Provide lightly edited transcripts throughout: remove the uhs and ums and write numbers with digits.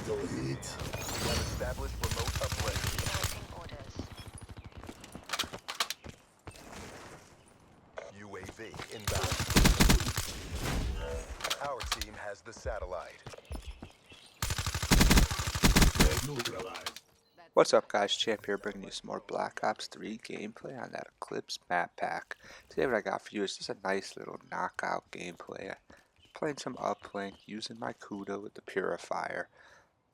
have established remote uplink. UAV inbound. Our team has the satellite. What's up guys, Champ here bringing you some more Black Ops 3 gameplay on that Eclipse map pack. Today what I got for you is just a nice little knockout gameplay. Playing some uplink, using my Kuda with the Purifier.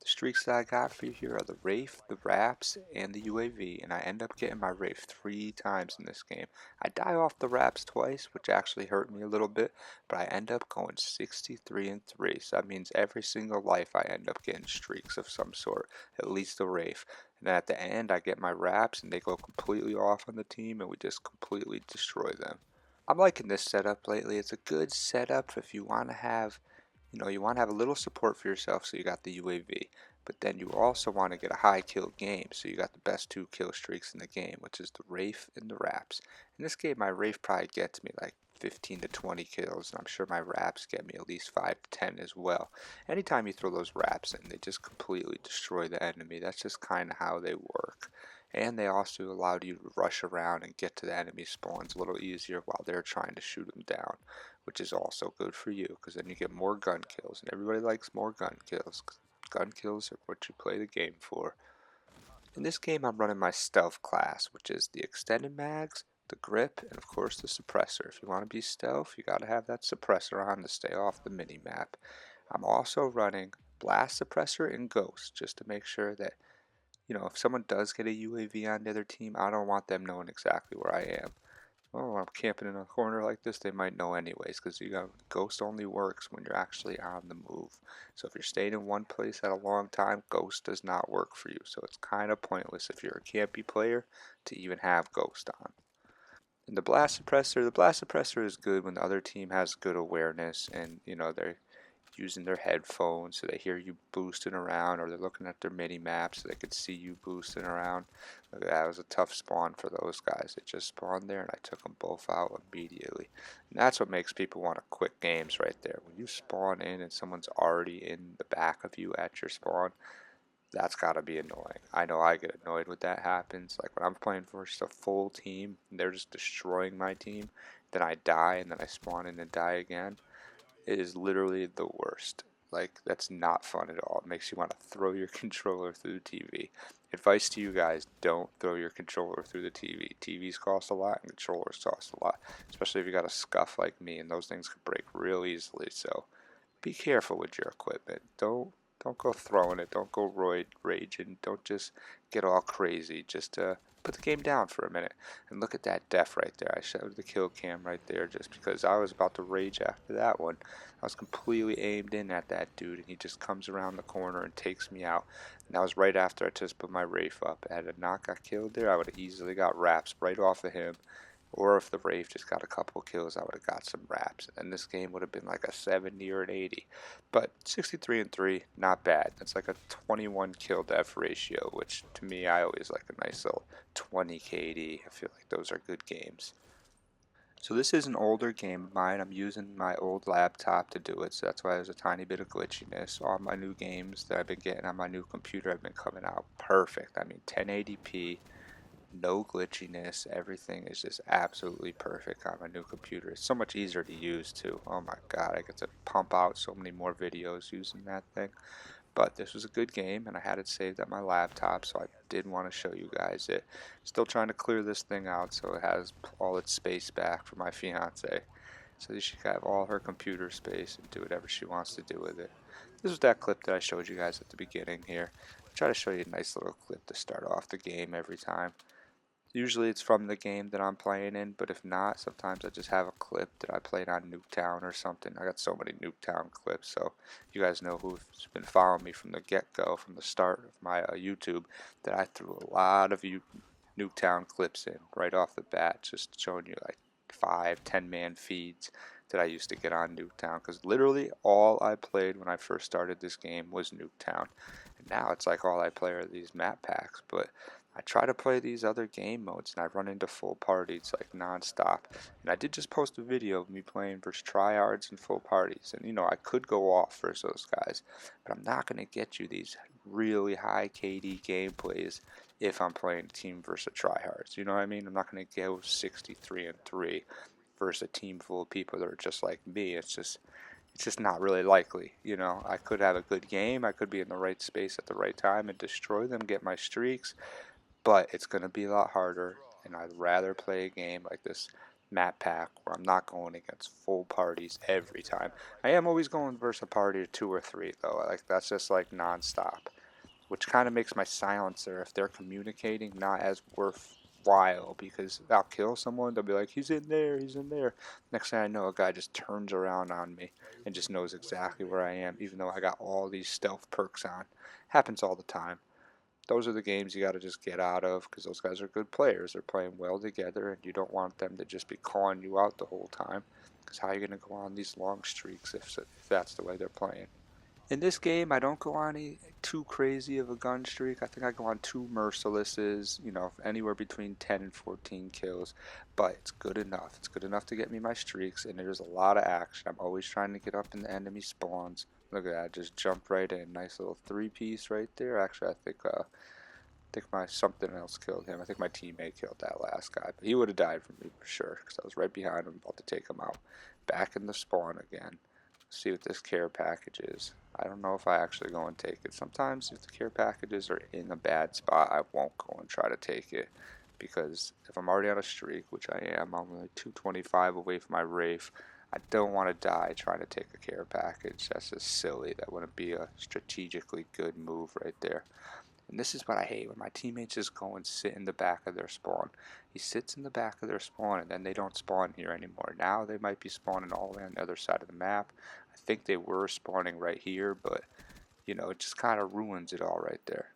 The streaks that I got for you here are the Wraith, the Raps, and the UAV, and I end up getting my Wraith 3 times in this game. I die off the Raps twice, which actually hurt me a little bit, but I end up going 63-3, so that means every single life I end up getting streaks of some sort, at least the Wraith. And then at the end I get my Raps and they go completely off on the team and we just completely destroy them. I'm liking this setup lately. It's a good setup if you want to have you want to have a little support for yourself, so you got the UAV, but then you also want to get a high kill game, so you got the best 2 kill streaks in the game, which is the Wraith and the Raps. In this game, my Wraith probably gets me like 15 to 20 kills, and I'm sure my Raps get me at least 5 to 10 as well. Anytime you throw those Raps in, they just completely destroy the enemy. That's just kind of how they work. And they also allowed you to rush around and get to the enemy spawns a little easier while they're trying to shoot them down, which is also good for you because then you get more gun kills, and everybody likes more gun kills. Gun kills are what you play the game for. In this game I'm running my stealth class, which is the extended mags, the grip, and of course the suppressor. If you want to be stealth, you got to have that suppressor on to stay off the mini-map. I'm also running blast suppressor and ghost just to make sure that if someone does get a UAV on the other team, I don't want them knowing exactly where I am. Oh, I'm camping in a corner like this, they might know anyways, because Ghost only works when you're actually on the move. So if you're staying in one place at a long time, Ghost does not work for you. So it's kind of pointless if you're a campy player to even have Ghost on. And the blast suppressor is good when the other team has good awareness and they're using their headphones so they hear you boosting around, or they're looking at their mini map so they could see you boosting around. That was a tough spawn for those guys. They just spawned there and I took them both out immediately. And that's what makes people want to quit games right there. When you spawn in and someone's already in the back of you at your spawn, that's gotta be annoying. I know I get annoyed when that happens. Like when I'm playing for just a full team and they're just destroying my team, then I die and then I spawn in and die again. It is literally the worst. Like, that's not fun at all. It makes you want to throw your controller through the TV. Advice to you guys, don't throw your controller through the TV. TVs cost a lot and controllers cost a lot, especially if you got a scuff like me, and those things can break real easily. So be careful with your equipment. Don't go throwing it. Don't go raging. Don't just get all crazy. Just put the game down for a minute and look at that death right there. I showed the kill cam right there just because I was about to rage after that one. I was completely aimed in at that dude, and he just comes around the corner and takes me out. And that was right after I just put my Wraith up. Had a not got killed there, I would have easily got Raps right off of him. Or if the Wraith just got a couple kills, I would have got some Raps. And this game would have been like a 70 or an 80. But 63-3, not bad. That's like a 21 kill death ratio, which to me, I always like a nice little 20 KD. I feel like those are good games. So this is an older game of mine. I'm using my old laptop to do it, so that's why there's a tiny bit of glitchiness. All my new games that I've been getting on my new computer have been coming out perfect. I mean 1080p, no glitchiness, everything is just absolutely perfect on my new computer. It's so much easier to use too. Oh my god, I get to pump out so many more videos using that thing. But this was a good game and I had it saved at my laptop, so I did want to show you guys it. Still trying to clear this thing out so it has all its space back for my fiance, so she can have all her computer space and do whatever she wants to do with it. This was that clip that I showed you guys at the beginning here. I try to show you a nice little clip to start off the game every time. Usually it's from the game that I'm playing in, but if not, sometimes I just have a clip that I played on Nuketown or something. I got so many Nuketown clips, so you guys know who's been following me from the get-go, from the start of my YouTube, that I threw a lot of Nuketown clips in right off the bat, just showing you like 5-10 man feeds that I used to get on Nuketown, because literally all I played when I first started this game was Nuketown, and now it's like all I play are these map packs. But I try to play these other game modes and I run into full parties like non-stop. And I did just post a video of me playing versus tryhards and full parties. And you know, I could go off versus those guys, but I'm not going to get you these really high KD gameplays if I'm playing a team versus tryhards. You know what I mean? I'm not going to go 63-3 versus a team full of people that are just like me. It's just not really likely. You know, I could have a good game, I could be in the right space at the right time and destroy them, get my streaks, but it's going to be a lot harder, and I'd rather play a game like this map pack where I'm not going against full parties every time. I am always going versus a party of 2 or 3 though. Like that's just like non-stop, which kind of makes my silencer, if they're communicating, not as worthwhile, because I'll kill someone, they'll be like, he's in there, he's in there. Next thing I know, a guy just turns around on me and just knows exactly where I am, even though I got all these stealth perks on. Happens all the time. Those are the games you got to just get out of, because those guys are good players. They're playing well together, and you don't want them to just be calling you out the whole time, because how are you going to go on these long streaks if that's the way they're playing? In this game, I don't go on too crazy of a gun streak. I think I go on 2 mercilesses, you know, anywhere between 10 and 14 kills, but it's good enough. It's good enough to get me my streaks, and there's a lot of action. I'm always trying to get up in the enemy spawns. Look at that, just jump right in. Nice little 3-piece right there. Actually, I think my something else killed him. I think my teammate killed that last guy, but he would have died from me for sure, because I was right behind him about to take him out. Back in the spawn again. See what this care package is. I don't know if I actually go and take it. Sometimes if the care packages are in a bad spot, I won't go and try to take it, because if I'm already on a streak, which I am, I'm only 225 away from my Wraith. I don't want to die trying to take a care package. That's just silly. That wouldn't be a strategically good move right there. And this is what I hate, when my teammates just go and sit in the back of their spawn. He sits in the back of their spawn, and then they don't spawn here anymore. Now they might be spawning all the way on the other side of the map. I think they were spawning right here, but you know, it just kind of ruins it all right there.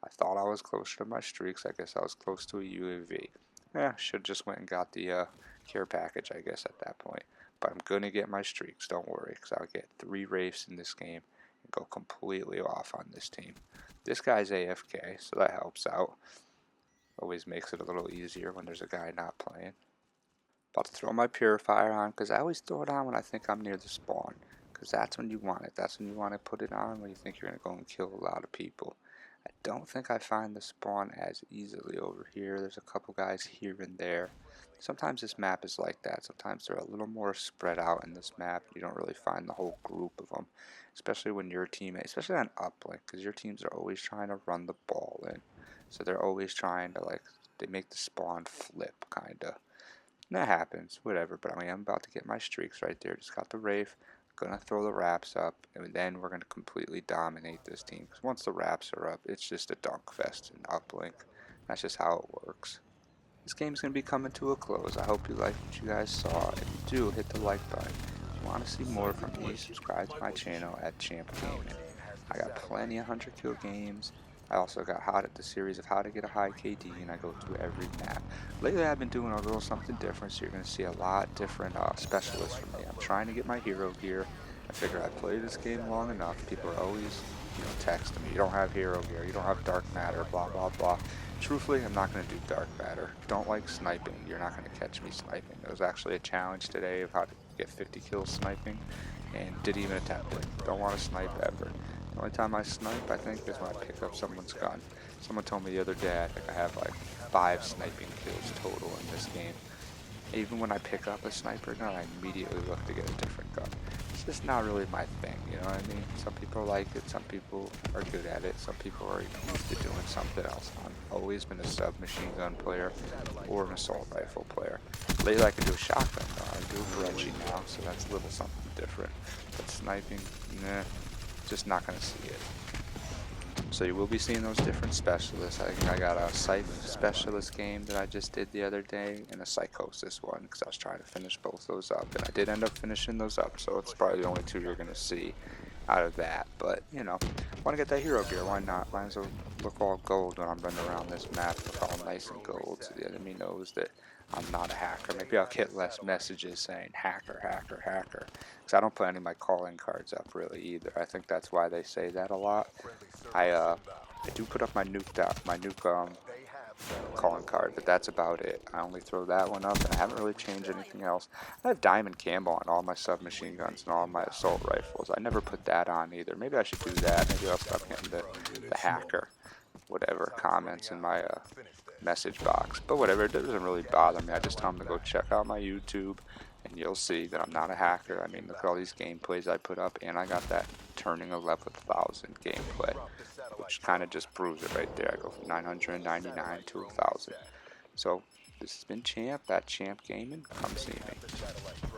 I thought I was closer to my streaks. I guess I was close to a UAV. Should just went and got the care package, I guess, at that point. But I'm going to get my streaks, don't worry, because I'll get 3 Wraiths in this game and go completely off on this team. This guy's AFK, so that helps out. Always makes it a little easier when there's a guy not playing. About to throw my purifier on, because I always throw it on when I think I'm near the spawn, because that's when you want it. That's when you want to put it on, when you think you're going to go and kill a lot of people. I don't think I find the spawn as easily over here. There's a couple guys here and there. Sometimes this map is like that. Sometimes they're a little more spread out in this map. You don't really find the whole group of them, especially when your teammate, especially on uplink, because your teams are always trying to run the ball in. So they're always trying to, like, they make the spawn flip, kind of. That happens, whatever, but I mean, I'm about to get my streaks right there. Just got the Wraith, gonna throw the wraps up, and then we're gonna completely dominate this team. Because once the wraps are up, it's just a dunk fest in uplink. That's just how it works. This game's gonna be coming to a close. I hope you liked what you guys saw. If you do, hit the like button. If you want to see more from me, subscribe to my channel at Champ Gaming. I got plenty of 100 kill games. I also got the series of how to get a high KD, and I go through every map. Lately I've been doing a little something different, so you're going to see a lot different specialists from me. I'm trying to get my hero gear. I figure I've played this game long enough. People are always, you know, texting me, you don't have hero gear, you don't have dark matter, blah blah blah. Truthfully, I'm not going to do dark matter. Don't like sniping, you're not going to catch me sniping. There was actually a challenge today of how to get 50 kills sniping, and didn't even attempt it. Don't want to snipe ever. The only time I snipe, I think, is when I pick up someone's gun. Someone told me the other day, I think I have like 5 sniping kills total in this game. Even when I pick up a sniper gun, I immediately look to get a different gun. It's just not really my thing, you know what I mean? Some people like it, some people are good at it, some people are used to doing something else. I've always been a submachine gun player or an assault rifle player. Lately I can do a shotgun though. I do Frenchie now, so that's a little something different. But sniping, nah, just not going to see it. So you will be seeing those different specialists. I think I got a Scythe specialist game that I just did the other day, and a Psychosis one, because I was trying to finish both those up, and I did end up finishing those up, so it's probably the only 2 you're going to see out of that. But, you know, want to get that hero gear, why not? Might as well look all gold when I'm running around this map, look all nice and gold, so the enemy knows that I'm not a hacker. Maybe I'll get less messages saying hacker, hacker, hacker, because I don't put any of my calling cards up really either. I think that's why they say that a lot. I do put up my nuke calling card, but that's about it. I only throw that one up, and I haven't really changed anything else. I have diamond camo on all my submachine guns and all my assault rifles. I never put that on either. Maybe I should do that. Maybe I'll stop getting the hacker, whatever, comments in my message box. But whatever, it doesn't really bother me. I just tell them to go check out my YouTube, and you'll see that I'm not a hacker. I mean, look at all these gameplays I put up, and I got that turning 11,000 gameplay, which kind of just proves it right there. I go from 999 to 1,000. So this has been Champ at Champ Gaming. Come see me.